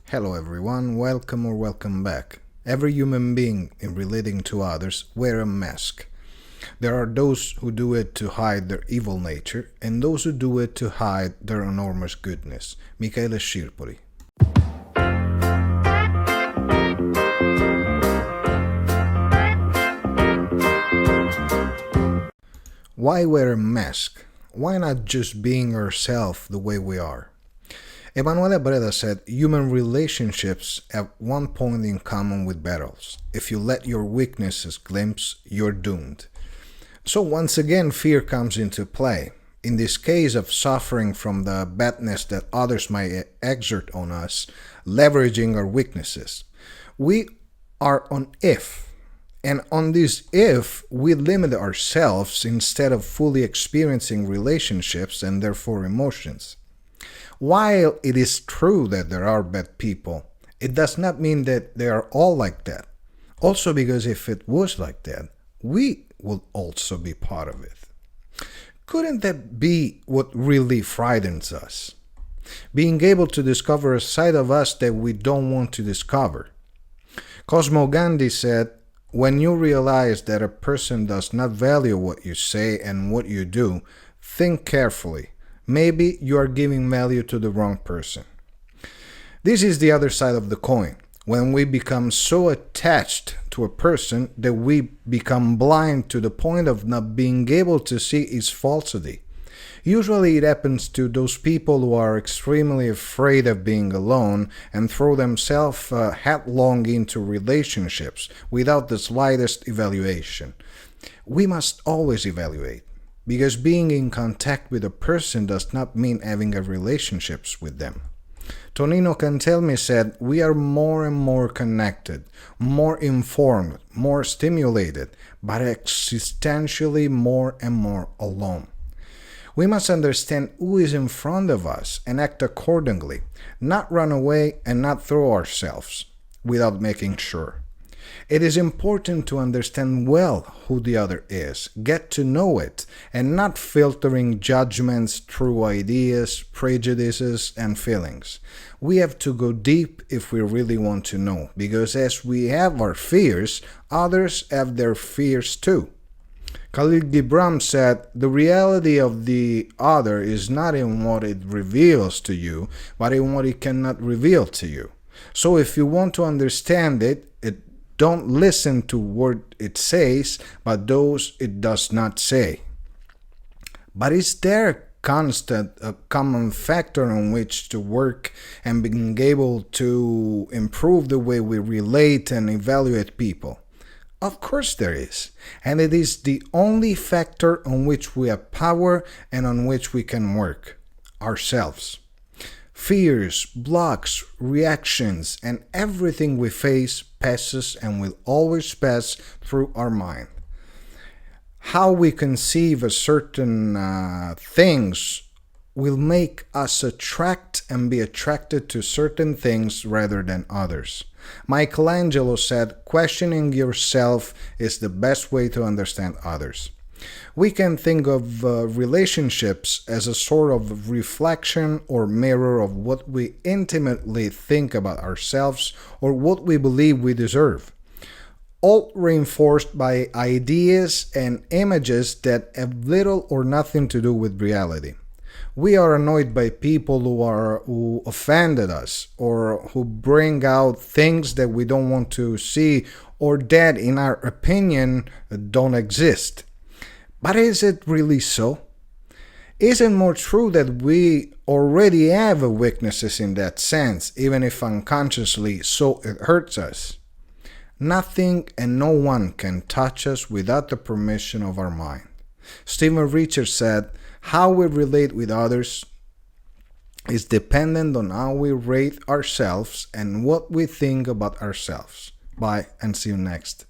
Hello everyone, welcome or welcome back. Every human being in relating to others wear a mask. There are those who do it to hide their evil nature and those who do it to hide their enormous goodness. MICHELE SCIRPOLI. Why wear a mask? Why not just being ourselves the way we are? Emanuele Breda said, human relationships have one point in common with battles. If you let your weaknesses glimpse, you're doomed. So once again, fear comes into play. In this case of suffering from the badness that others might exert on us, leveraging our weaknesses. We are on if. And on this if, we limit ourselves instead of fully experiencing relationships and therefore emotions. While it is true that there are bad people, it does not mean that they are all like that. Also because if it was like that, we would also be part of it. Couldn't that be what really frightens us? Being able to discover a side of us that we don't want to discover. Cosmo Gandhi said, when you realize that a person does not value what you say and what you do, think carefully. Maybe you are giving value to the wrong person. This is the other side of the coin. When we become so attached to a person that we become blind to the point of not being able to see its falsity. Usually it happens to those people who are extremely afraid of being alone and throw themselves headlong into relationships without the slightest evaluation. We must always evaluate. Because being in contact with a person does not mean having a relationship with them. Tonino Cantelmi said, we are more and more connected, more informed, more stimulated, but existentially more and more alone. We must understand who is in front of us and act accordingly, not run away and not throw ourselves without making sure. It is important to understand well who the other is, get to know it, and not filtering judgments through ideas, prejudices, and feelings. We have to go deep if we really want to know, because as we have our fears, others have their fears too. Khalil Gibran said, the reality of the other is not in what it reveals to you, but in what it cannot reveal to you. So if you want to understand it, don't listen to what it says, but those it does not say. But is there a constant, a common factor on which to work and being able to improve the way we relate and evaluate people? Of course there is, and it is the only factor on which we have power and on which we can work, ourselves. Fears, blocks, reactions, and everything we face passes and will always pass through our mind. How we conceive a certain things will make us attract and be attracted to certain things rather than others. Michelangelo said, questioning yourself is the best way to understand others. We can think of relationships as a sort of reflection or mirror of what we intimately think about ourselves or what we believe we deserve, all reinforced by ideas and images that have little or nothing to do with reality. We are annoyed by people who offended us or who bring out things that we don't want to see or that, in our opinion, don't exist. But is it really so? Isn't it more true that we already have weaknesses in that sense, even if unconsciously, so it hurts us? Nothing and no one can touch us without the permission of our mind. Stephen Richards said, how we relate with others is dependent on how we rate ourselves and what we think about ourselves. Bye and see you next.